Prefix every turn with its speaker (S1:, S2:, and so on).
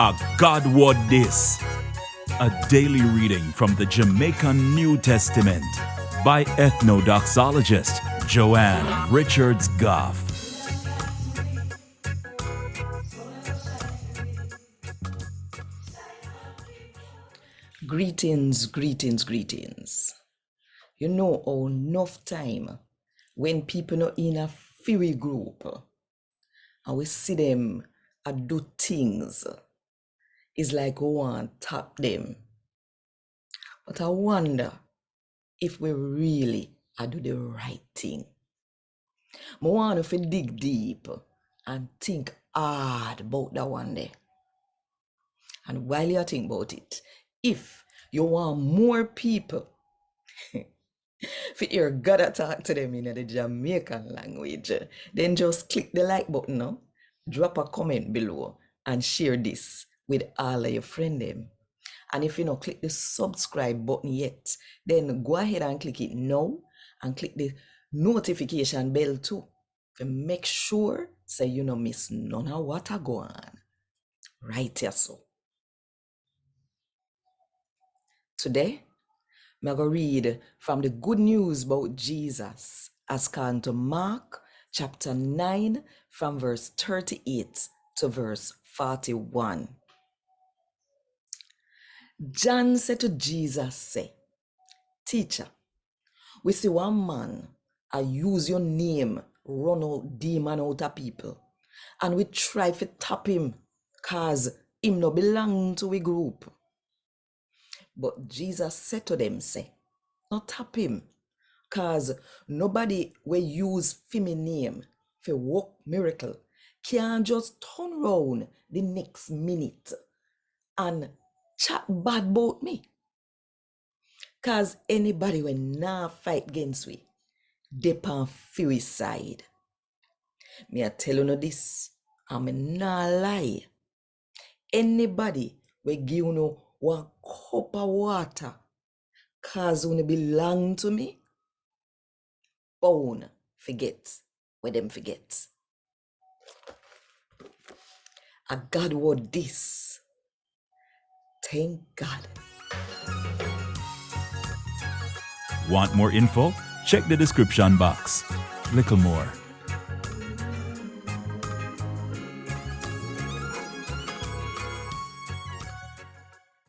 S1: A God Word This, a daily reading from the Jamaican New Testament by Ethnodoxologist Joanne Richards Goffe.
S2: Greetings. You know how enough time when people not in a fury group and we see them do things, it's like we want to tap them. But I wonder if we really do the right thing. I want to dig deep and think hard about that one day. And while you think about it, if you want more people for your gotta talk to them in the Jamaican language, then just click the like button now, drop a comment below, and share this with all of your friends. And if you don't click the subscribe button yet, then go ahead and click it now and click the notification bell too to make sure so you don't miss none of what I go on. Right here so. Today, I'm going to read from the good news about Jesus as according to Mark chapter 9 from verse 38 to verse 41. John said to Jesus, say, Teacher, we see one man, I use your name, run out demon out of people, and we try to tap him, cause him no belong to a group. But Jesus said to them, say, not tap him, cause nobody will use my name for work miracle can just turn round the next minute and chat bad about me. Cause anybody will not fight against we, they on fury side. Me I tell you this, I'm not lie. Anybody will give you one cup of water, cause when it belong to me, bone forget where them forget. A God word this. Thank God.
S1: Want more info? Check the description box. Little more.